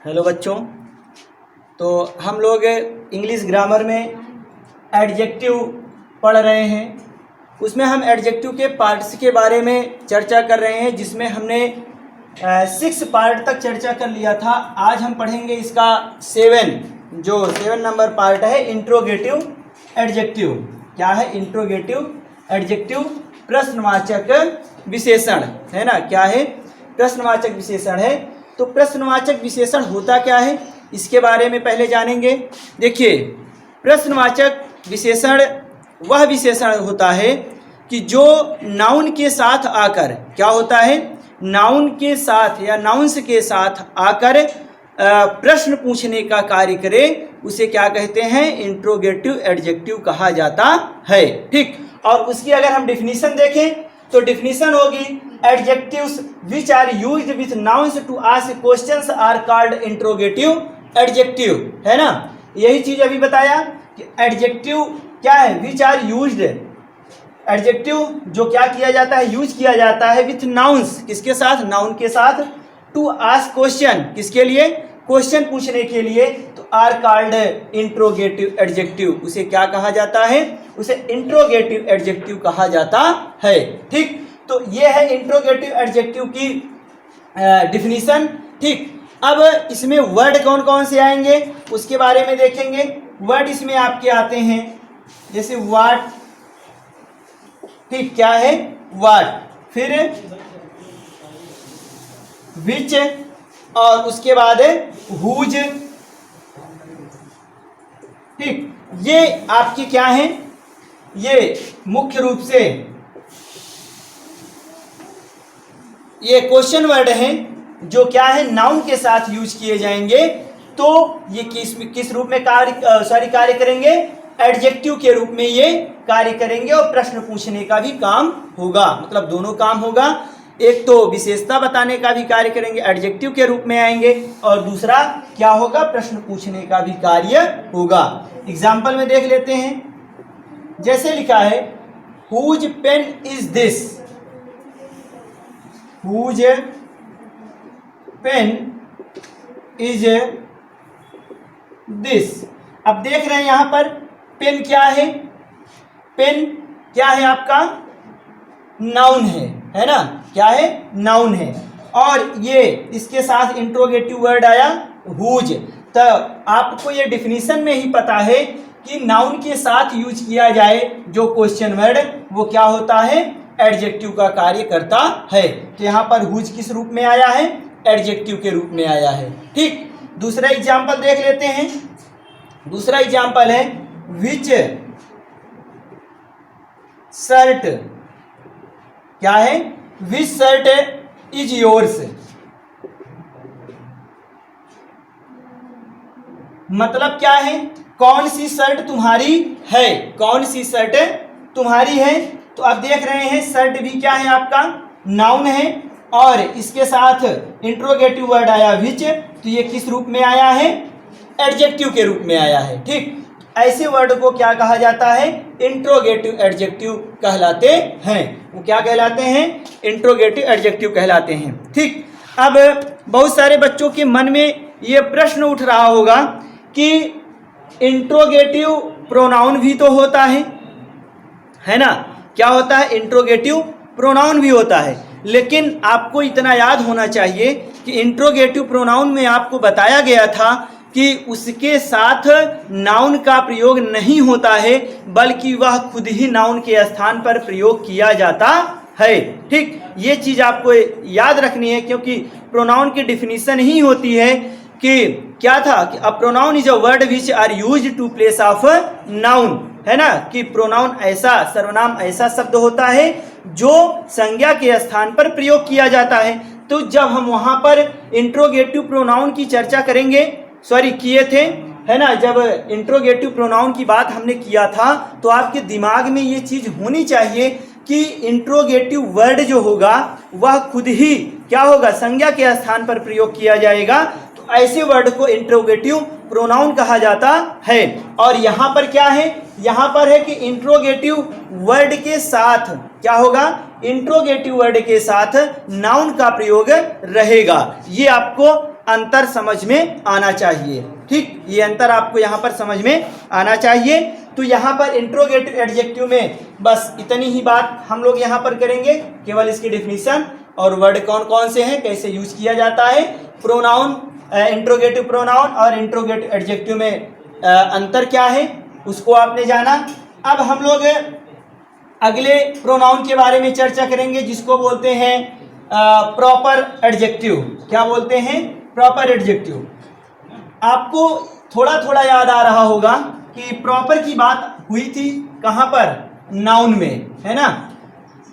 Hello बच्चों। तो हम लोग इंग्लिश ग्रामर में एडजेक्टिव पढ़ रहे हैं। उसमें हम एडजेक्टिव के पार्ट्स के बारे में चर्चा कर रहे हैं, जिसमें हमने 6 पार्ट तक चर्चा कर लिया था। आज हम पढ़ेंगे इसका 7 नंबर पार्ट है इंट्रोगेटिव एडजेक्टिव। क्या है इंट्रोगेटिव एडजेक्टिव? प्रश्नवाचक विशेषण, है ना। क्या है? प्रश्नवाचक विशेषण है। तो प्रश्नवाचक विशेषण होता क्या है, इसके बारे में पहले जानेंगे। देखिए, प्रश्नवाचक विशेषण वह विशेषण होता है कि जो नाउन के साथ आकर, क्या होता है, नाउन के साथ या नाउन्स के साथ आकर प्रश्न पूछने का कार्य करे, उसे क्या कहते हैं? इंट्रोगेटिव एडजेक्टिव कहा जाता है। ठीक। और उसकी अगर हम डिफिनीशन देखें तो डिफिनीशन होगी, adjectives which are used with nouns to ask questions are called interrogative adjective, है ना। यही चीज अभी बताया कि एडजेक्टिव क्या है, विच आर यूज्ड, एडजेक्टिव जो क्या किया जाता है, यूज किया जाता है विथ नाउन्स, किसके साथ? नाउन के साथ। टू आस्क क्वेश्चन, किसके लिए? क्वेश्चन पूछने के लिए। तो आर कॉल्ड इंट्रोगेटिव एडजेक्टिव, उसे क्या कहा जाता है? उसे इंट्रोगेटिव एडजेक्टिव कहा जाता है। ठीक। तो ये है इंट्रोगेटिव एडजेक्टिव की डिफिनीशन। ठीक। अब इसमें वर्ड कौन कौन से आएंगे उसके बारे में देखेंगे। वर्ड इसमें आपके आते हैं जैसे व्हाट, ठीक, क्या है? व्हाट। फिर विच, और उसके बाद हुज। ठीक। ये आपके क्या हैं? ये मुख्य रूप से ये क्वेश्चन वर्ड हैं, जो क्या है, नाउन के साथ यूज किए जाएंगे। तो ये किस रूप में कार्य करेंगे? एडजेक्टिव के रूप में ये कार्य करेंगे, और प्रश्न पूछने का भी काम होगा। मतलब दोनों काम होगा। एक तो विशेषता बताने का भी कार्य करेंगे, एडजेक्टिव के रूप में आएंगे, और दूसरा क्या होगा? प्रश्न पूछने का भी कार्य होगा। एग्जाम्पल में देख लेते हैं। जैसे लिखा है, whose pen is this, whose pen is this. अब देख रहे हैं यहां पर पेन क्या है? पेन क्या है आपका? नाउन है ना। क्या है? नाउन है। और ये इसके साथ इंट्रोगेटिव वर्ड आया हुज। तो आपको ये डिफिनीशन में ही पता है कि नाउन के साथ यूज किया जाए जो क्वेश्चन वर्ड, वो क्या होता है? एडजेक्टिव का कार्य करता है। तो यहाँ पर हुज किस रूप में आया है? एडजेक्टिव के रूप में आया है। ठीक। दूसरा एग्जाम्पल देख लेते हैं। दूसरा एग्जाम्पल है विच शर्ट, क्या है? विच शर्ट इज योर्स। मतलब क्या है? कौन सी शर्ट तुम्हारी है? कौन सी शर्ट तुम्हारी है? तो आप देख रहे हैं शर्ट भी क्या है आपका? नाउन है, और इसके साथ इंट्रोगेटिव वर्ड आया विच। तो ये किस रूप में आया है? एडजेक्टिव के रूप में आया है। ठीक। ऐसे वर्ड को क्या कहा जाता है? इंट्रोगेटिव एडजेक्टिव कहलाते हैं। वो क्या कहलाते हैं? इंट्रोगेटिव एडजेक्टिव कहलाते हैं। ठीक। अब बहुत सारे बच्चों के मन में ये प्रश्न उठ रहा होगा कि इंट्रोगेटिव प्रोनाउन भी तो होता है ना। क्या होता है? इंट्रोगेटिव प्रोनाउन भी होता है। लेकिन आपको इतना याद होना चाहिए कि इंट्रोगेटिव प्रोनाउन में आपको बताया गया था कि उसके साथ नाउन का प्रयोग नहीं होता है, बल्कि वह खुद ही नाउन के स्थान पर प्रयोग किया जाता है। ठीक। ये चीज आपको याद रखनी है, क्योंकि प्रोनाउन की डिफिनीशन ही होती है कि क्या था कि a pronoun is a word which are used to place of noun, है ना। कि प्रोनाउन ऐसा, सर्वनाम ऐसा शब्द होता है जो संज्ञा के स्थान पर प्रयोग किया जाता है। तो जब हम वहां पर इंट्रोगेटिव प्रोनाउन की चर्चा किए थे, है ना, जब इंट्रोगेटिव प्रोनाउन की बात हमने किया था, तो आपके दिमाग में ये चीज होनी चाहिए कि इंट्रोगेटिव वर्ड जो होगा वह खुद ही क्या होगा? संज्ञा के स्थान पर प्रयोग किया जाएगा। तो ऐसे वर्ड को इंट्रोगेटिव प्रोनाउन कहा जाता है। और यहाँ पर क्या है? यहाँ पर है कि इंट्रोगेटिव वर्ड के साथ क्या होगा? इंट्रोगेटिव वर्ड के साथ नाउन का प्रयोग रहेगा। ये आपको अंतर समझ में आना चाहिए। ठीक, ये अंतर आपको यहाँ पर समझ में आना चाहिए। तो यहाँ पर इंट्रोगेटिव एडजेक्टिव में बस इतनी ही बात हम लोग यहाँ पर करेंगे, केवल इसकी डेफिनेशन और वर्ड कौन कौन से हैं, कैसे यूज किया जाता है, प्रोनाउन, इंट्रोगेटिव प्रोनाउन और इंट्रोगेटिव एडजेक्टिव में अंतर क्या है उसको आपने जाना। अब हम लोग अगले प्रोनाउन के बारे में चर्चा करेंगे जिसको बोलते हैं प्रॉपर एडजेक्टिव। क्या बोलते हैं? Proper adjective. आपको थोड़ा थोड़ा याद आ रहा होगा कि प्रॉपर की बात हुई थी कहाँ पर? नाउन में, है ना।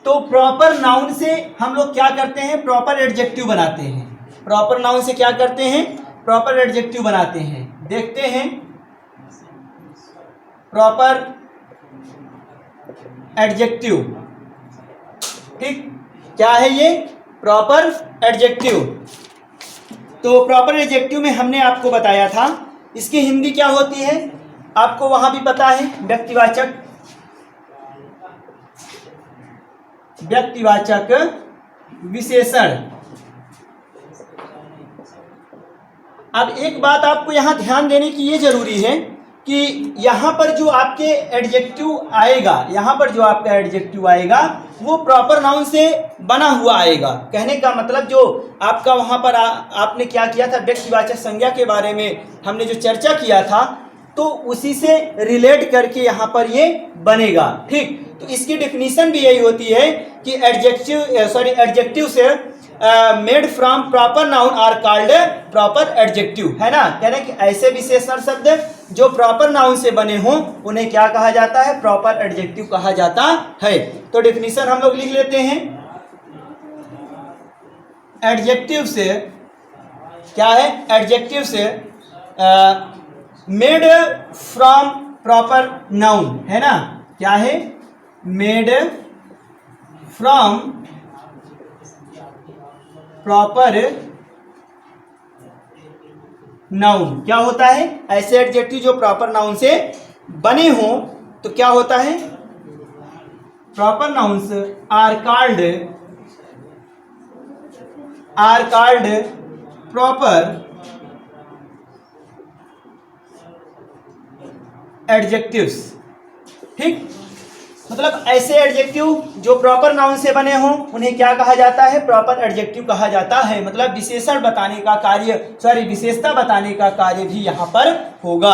तो प्रॉपर नाउन से हम लोग क्या करते हैं? प्रॉपर एडजेक्टिव बनाते हैं। प्रॉपर नाउन से क्या करते हैं? प्रॉपर एडजेक्टिव बनाते हैं। देखते हैं प्रॉपर एडजेक्टिव। ठीक, क्या है ये? Proper adjective. तो प्रॉपर एडजेक्टिव में हमने आपको बताया था इसकी हिंदी क्या होती है, आपको वहां भी पता है, व्यक्तिवाचक, व्यक्तिवाचक विशेषण। अब एक बात आपको यहां ध्यान देने की ये जरूरी है कि यहां पर जो आपके एडजेक्टिव आएगा, यहां पर जो आपका एडजेक्टिव आएगा वो प्रॉपर नाउन से बना हुआ आएगा। कहने का मतलब जो आपका वहां पर आपने क्या किया था, व्यक्तिवाचक संज्ञा के बारे में हमने जो चर्चा किया था, तो उसी से रिलेट करके यहाँ पर ये बनेगा। ठीक, तो इसकी डेफिनेशन भी यही होती है कि एडजेक्टिव से made from proper noun are called proper adjective, है ना। कह रहे हैं कि ऐसे विशेषण शब्द जो प्रॉपर नाउन से बने हों उन्हें क्या कहा जाता है? प्रॉपर एडजेक्टिव कहा जाता है। तो डेफिनेशन हम लोग लिख लेते हैं। एडजेक्टिव से क्या है? एडजेक्टिव से मेड फ्रॉम प्रॉपर नाउन, है ना। क्या है? Made from proper noun. क्या होता है? ऐसे एडजेक्टिव जो प्रॉपर नाउन से बने हों तो क्या होता है? Proper nouns are called proper adjectives. ठीक, मतलब ऐसे एडजेक्टिव जो प्रॉपर नाउन से बने हों उन्हें क्या कहा जाता है? प्रॉपर एडजेक्टिव कहा जाता है। मतलब विशेषण बताने का कार्य, विशेषता बताने का कार्य भी यहाँ पर होगा।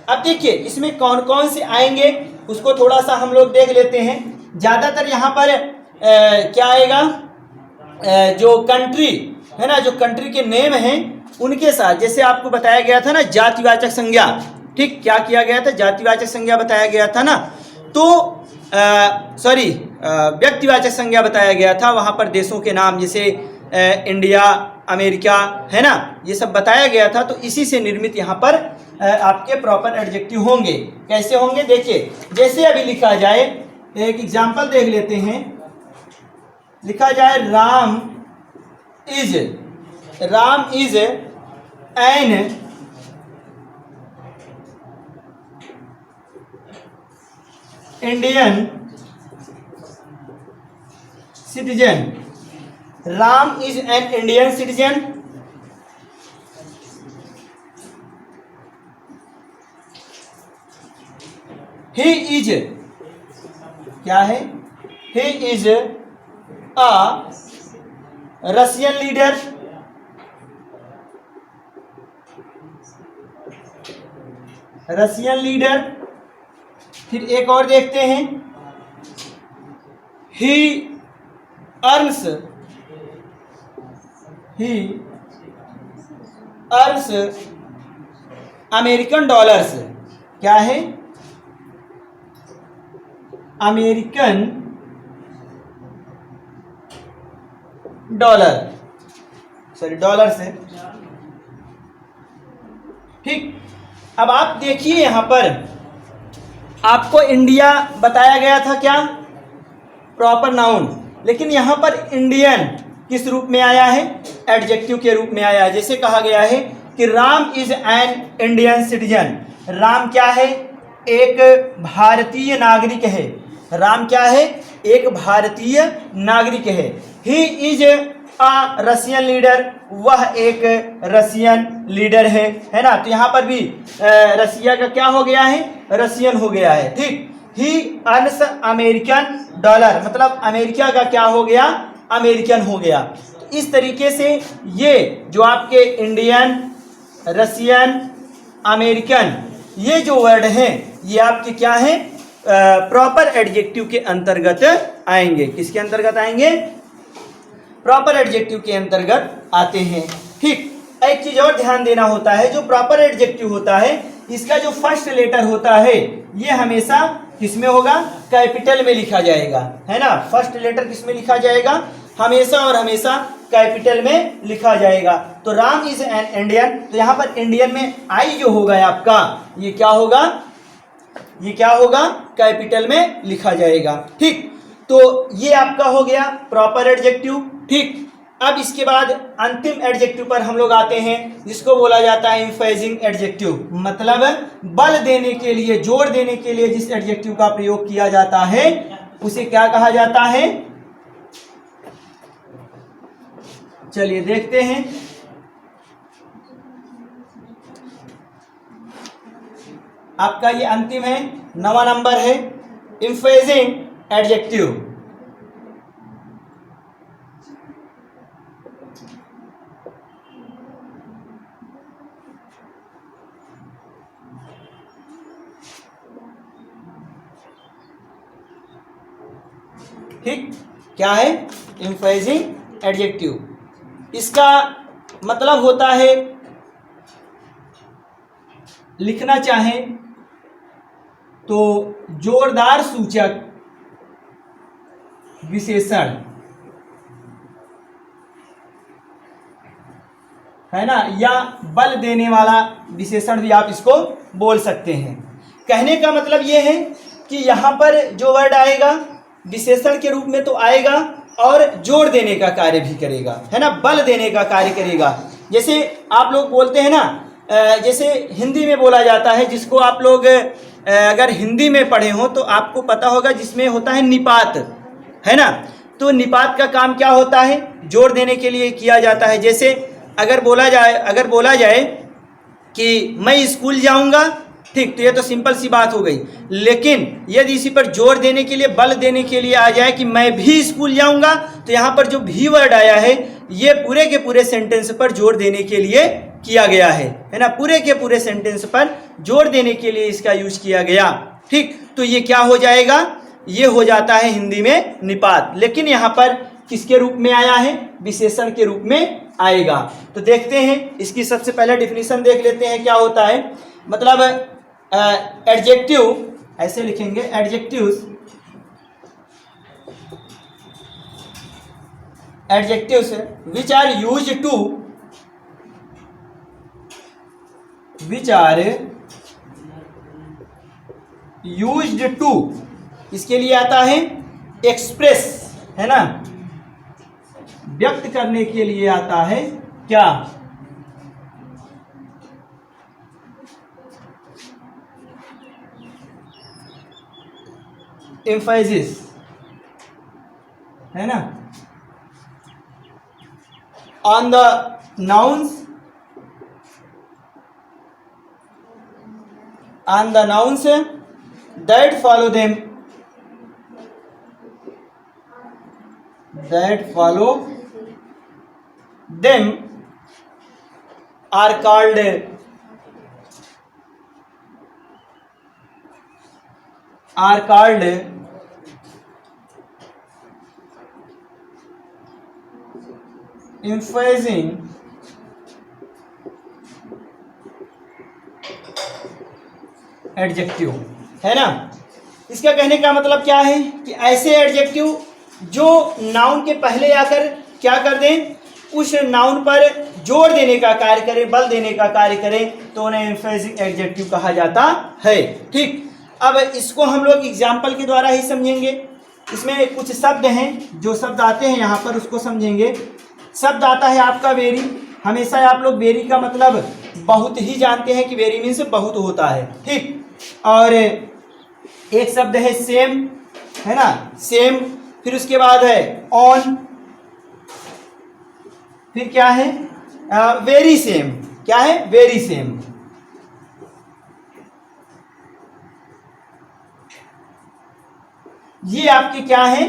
अब देखिए इसमें कौन कौन से आएंगे उसको थोड़ा सा हम लोग देख लेते हैं। ज़्यादातर यहाँ पर क्या आएगा? जो कंट्री है ना, जो कंट्री के नेम हैं उनके साथ, जैसे आपको बताया गया था ना जातिवाचक संज्ञा। ठीक, क्या किया गया था? जातिवाचक संज्ञा बताया गया था ना। तो व्यक्तिवाचक संज्ञा बताया गया था। वहां पर देशों के नाम जैसे इंडिया, अमेरिका, है ना, ये सब बताया गया था। तो इसी से निर्मित यहाँ पर आपके प्रॉपर एडजेक्टिव होंगे। कैसे होंगे? देखिए, जैसे अभी लिखा जाए, एक एग्जांपल देख लेते हैं। लिखा जाए Ram is an Indian citizen. Ram is an Indian citizen. He is, क्या है? He is a Russian leader. Russian leader. फिर एक और देखते हैं, ही अर्न्स अमेरिकन डॉलर्स। क्या है? अमेरिकन डॉलर, डॉलर से। ठीक, अब आप देखिए यहां पर आपको इंडिया बताया गया था, क्या? Proper noun. लेकिन यहां पर इंडियन किस रूप में आया है? एडजेक्टिव के रूप में आया है। जैसे कहा गया है कि Ram is an Indian citizen. Ram क्या है? एक भारतीय नागरिक है। राम क्या है? एक भारतीय नागरिक है। He is a Russian leader, वह एक रशियन लीडर है ना। तो यहाँ पर भी रसिया का क्या हो गया है, रशियन हो गया है। ठीक, ही अर्न्स अमेरिकन डॉलर, मतलब अमेरिका का क्या हो गया, अमेरिकन हो गया। तो इस तरीके से ये जो आपके इंडियन, रशियन, अमेरिकन, ये जो वर्ड हैं ये आपके क्या हैं, प्रॉपर एडजेक्टिव के अंतर्गत आएंगे। किसके अंतर्गत आएंगे, प्रॉपर एडजेक्टिव के अंतर्गत आते हैं। ठीक, एक चीज और ध्यान देना होता है, जो प्रॉपर एडजेक्टिव होता है इसका जो फर्स्ट लेटर होता है ये हमेशा किसमें होगा, कैपिटल में लिखा जाएगा, है ना। फर्स्ट लेटर किसमें लिखा जाएगा, हमेशा और हमेशा कैपिटल में लिखा जाएगा। तो राम इज एन इंडियन, तो यहाँ पर इंडियन में आई जो होगा आपका, ये क्या होगा, ये क्या होगा, कैपिटल में लिखा जाएगा। ठीक, तो ये आपका हो गया प्रॉपर एडजेक्टिव। ठीक, अब इसके बाद अंतिम एडजेक्टिव पर हम लोग आते हैं, जिसको बोला जाता है एम्फेसिंग एडजेक्टिव, मतलब बल देने के लिए, जोर देने के लिए जिस एडजेक्टिव का प्रयोग किया जाता है उसे क्या कहा जाता है। चलिए देखते हैं। आपका ये अंतिम है, 9वां नंबर है, एम्फेसिंग एडजेक्टिव। ठीक, क्या है, एम्फेसिंग एडजेक्टिव। इसका मतलब होता है, लिखना चाहें तो जोरदार सूचक विशेषण, है ना, या बल देने वाला विशेषण भी आप इसको बोल सकते हैं। कहने का मतलब ये है कि यहाँ पर जो वर्ड आएगा विशेषण के रूप में तो आएगा और जोर देने का कार्य भी करेगा, है ना, बल देने का कार्य करेगा। जैसे आप लोग बोलते हैं ना, जैसे हिंदी में बोला जाता है, जिसको आप लोग अगर हिंदी में पढ़े हो तो आपको पता होगा, जिसमें होता है निपात, है ना। तो निपात का काम क्या होता है, जोर देने के लिए किया जाता है। जैसे अगर बोला जाए कि मैं स्कूल जाऊंगा, ठीक, तो ये तो सिंपल सी बात हो गई। लेकिन यदि इसी पर जोर देने के लिए, बल देने के लिए आ जाए कि मैं भी स्कूल जाऊंगा, तो यहाँ पर जो भी वर्ड आया है ये पूरे के पूरे सेंटेंस पर जोर देने के लिए किया गया है ना, पूरे के पूरे सेंटेंस पर जोर देने के लिए इसका यूज किया गया। ठीक, तो ये क्या हो जाएगा, ये हो जाता है हिंदी में निपात। लेकिन यहाँ पर किसके रूप में आया है, विशेषण के रूप में आएगा। तो देखते हैं, इसकी सबसे पहले डिफिनीशन देख लेते हैं क्या होता है। मतलब एडजेक्टिव ऐसे लिखेंगे, adjectives which are used to, इसके लिए आता है एक्सप्रेस, है ना, व्यक्त करने के लिए आता है क्या, एम्फेसिस, है ना, on the nouns that follow them, are called emphasizing adjective, है ना। इसका कहने का मतलब क्या है कि ऐसे एडजेक्टिव जो नाउन के पहले आकर क्या कर दें, उस नाउन पर जोर देने का कार्य करें, बल देने का कार्य करें, तो उन्हें एम्फेसिक एडजेक्टिव कहा जाता है। ठीक, अब इसको हम लोग एग्जाम्पल के द्वारा ही समझेंगे। इसमें कुछ शब्द हैं, जो शब्द आते हैं यहाँ पर उसको समझेंगे। शब्द आता है आपका वेरी। हमेशा आप लोग वेरी का मतलब बहुत ही जानते हैं कि वेरी मीन्स बहुत होता है। ठीक, और एक शब्द है सेम, है ना, सेम। फिर उसके बाद है ऑन, फिर क्या है वेरी सेम, क्या है वेरी सेम। ये आपके क्या है,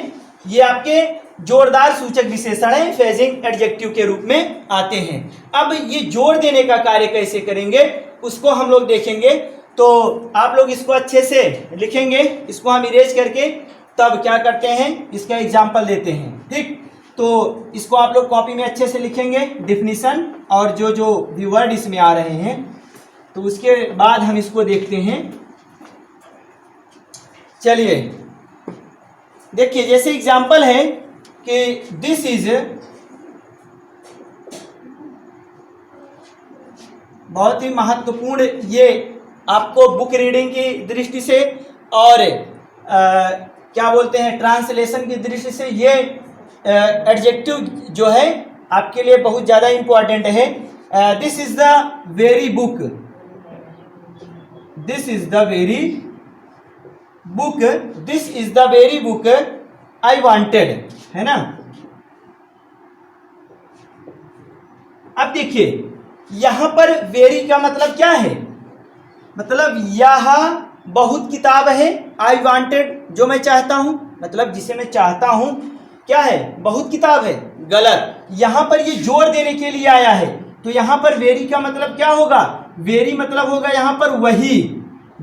ये आपके जोरदार सूचक विशेषण है, फ्रेजिंग एडजेक्टिव के रूप में आते हैं। अब ये जोड़ देने का कार्य कैसे करेंगे उसको हम लोग देखेंगे। तो आप लोग इसको अच्छे से लिखेंगे, इसको हम इरेज करके तब क्या करते हैं, इसका एग्जाम्पल देते हैं। ठीक, तो इसको आप लोग कॉपी में अच्छे से लिखेंगे डिफिनीशन और जो जो भी वर्ड इसमें आ रहे हैं, तो उसके बाद हम इसको देखते हैं। चलिए देखिए, जैसे एग्जाम्पल है कि दिस इज, बहुत ही महत्वपूर्ण ये आपको बुक रीडिंग की दृष्टि से और क्या बोलते हैं ट्रांसलेशन की दृष्टि से ये एडजेक्टिव जो है आपके लिए बहुत ज़्यादा इंपॉर्टेंट है। This is the very book, this is the very book, this is the very book I wanted, है ना। अब देखिए यहां पर वेरी का मतलब क्या है, मतलब यह बहुत किताब है, आई वांटेड जो मैं चाहता हूं, मतलब जिसे मैं चाहता हूं क्या है, बहुत किताब है, गलत। यहां पर ये जोर देने के लिए आया है, तो यहां पर वेरी का मतलब क्या होगा, वेरी मतलब होगा यहां पर वही,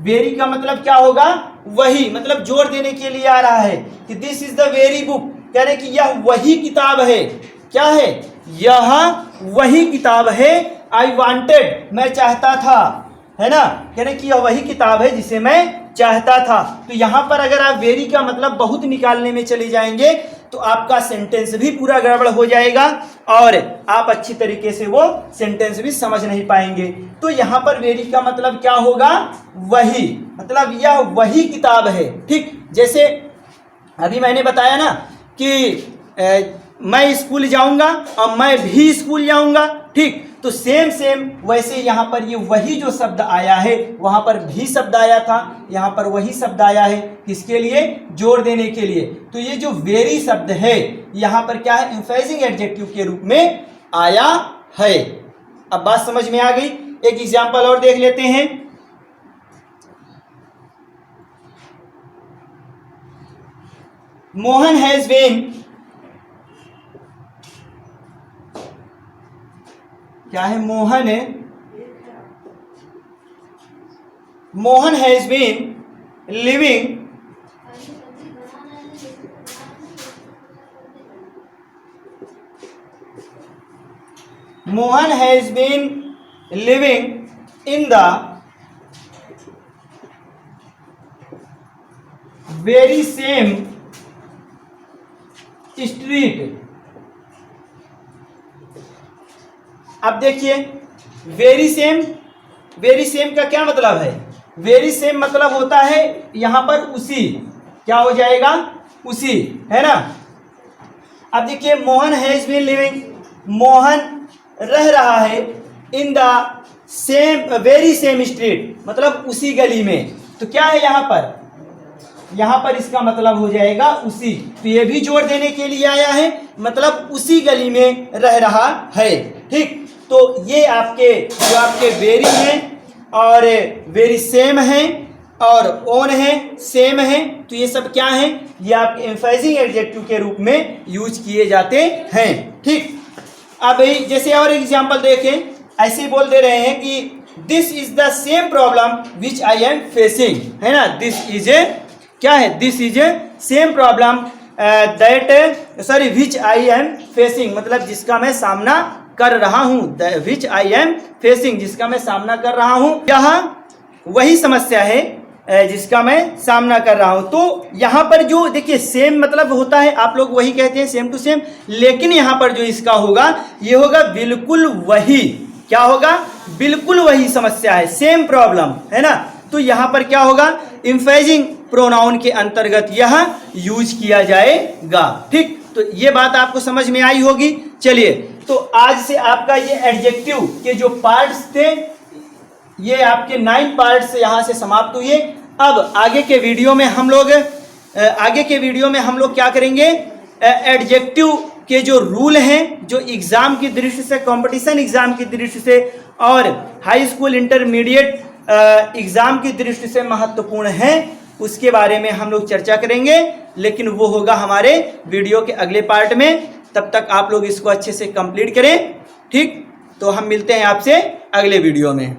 वेरी का मतलब क्या होगा, वही, मतलब जोर देने के लिए आ रहा है कि this is the very book, कह रहे कि यह वही किताब है, क्या है, यह वही किताब है, आई वांटेड मैं चाहता था, है ना, कह रहे कि यह वही किताब है जिसे मैं चाहता था। तो यहां पर अगर आप वेरी का मतलब बहुत निकालने में चले जाएंगे तो आपका सेंटेंस भी पूरा गड़बड़ हो जाएगा और आप अच्छी तरीके से वो सेंटेंस भी समझ नहीं पाएंगे। तो यहां पर वेरी का मतलब क्या होगा, वही, मतलब यह वही किताब है। ठीक, जैसे अभी मैंने बताया ना कि मैं स्कूल जाऊंगा और मैं भी स्कूल जाऊंगा, ठीक, तो सेम सेम वैसे यहाँ पर ये वही जो शब्द आया है, वहाँ पर भी शब्द आया था, यहाँ पर वही शब्द आया है, किसके लिए, जोड़ देने के लिए। तो ये जो वेरी शब्द है यहाँ पर क्या है, एम्फेसिंग एडजेक्टिव के रूप में आया है। अब बात समझ में आ गई। एक एग्जाम्पल और देख लेते हैं। मोहन हैज बीन, क्या है, Mohan has been living Mohan has been living in the very same street. अब देखिए वेरी सेम, वेरी सेम का क्या मतलब है, वेरी सेम मतलब होता है यहां पर उसी, क्या हो जाएगा, उसी, है ना। अब देखिए Mohan has been living, Mohan रह रहा है, in the same very same street, मतलब उसी गली में। तो क्या है यहां पर इसका मतलब हो जाएगा उसी। तो ये भी जोड़ देने के लिए आया है, मतलब उसी गली में रह रहा है। ठीक, तो ये आपके जो आपके वेरी हैं और वेरी सेम हैं और ओन है, सेम है, तो ये सब क्या हैं, ये आपके एम्फेसिंग एडजेक्टिव के रूप में यूज किए जाते हैं। ठीक, अब जैसे और एग्जांपल देखें, ऐसे बोल दे रहे हैं कि this is the same problem which I am facing, है ना, दिस इज ए, क्या है, this is a same problem that sorry which I am facing, मतलब जिसका मैं सामना कर रहा हूं, विच आई एम फेसिंग, जिसका मैं सामना कर रहा हूं, यह वही समस्या है जिसका मैं सामना कर रहा हूं। तो यहां पर जो देखिए सेम मतलब होता है, आप लोग वही कहते हैं, सेम टू सेम, लेकिन यहां पर जो इसका होगा ये होगा बिल्कुल वही, क्या होगा, बिल्कुल वही समस्या है, सेम प्रॉब्लम, है ना। तो यहां पर क्या होगा, एम्फेसिंग प्रोनाउन के अंतर्गत यह यूज किया जाएगा। ठीक, तो ये बात आपको समझ में आई होगी। चलिए, तो आज से आपका ये एडजेक्टिव के जो पार्ट्स थे, ये आपके 9 पार्ट्स यहाँ से समाप्त हुए। अब आगे के वीडियो में हम लोग क्या करेंगे, एडजेक्टिव के जो रूल हैं, जो एग्ज़ाम की दृष्टि से, कंपटीशन एग्ज़ाम की दृष्टि से और हाई स्कूल इंटरमीडिएट एग्ज़ाम की दृष्टि से महत्वपूर्ण हैं, उसके बारे में हम लोग चर्चा करेंगे, लेकिन वो होगा हमारे वीडियो के अगले पार्ट में। तब तक आप लोग इसको अच्छे से कंप्लीट करें। ठीक, तो हम मिलते हैं आपसे अगले वीडियो में।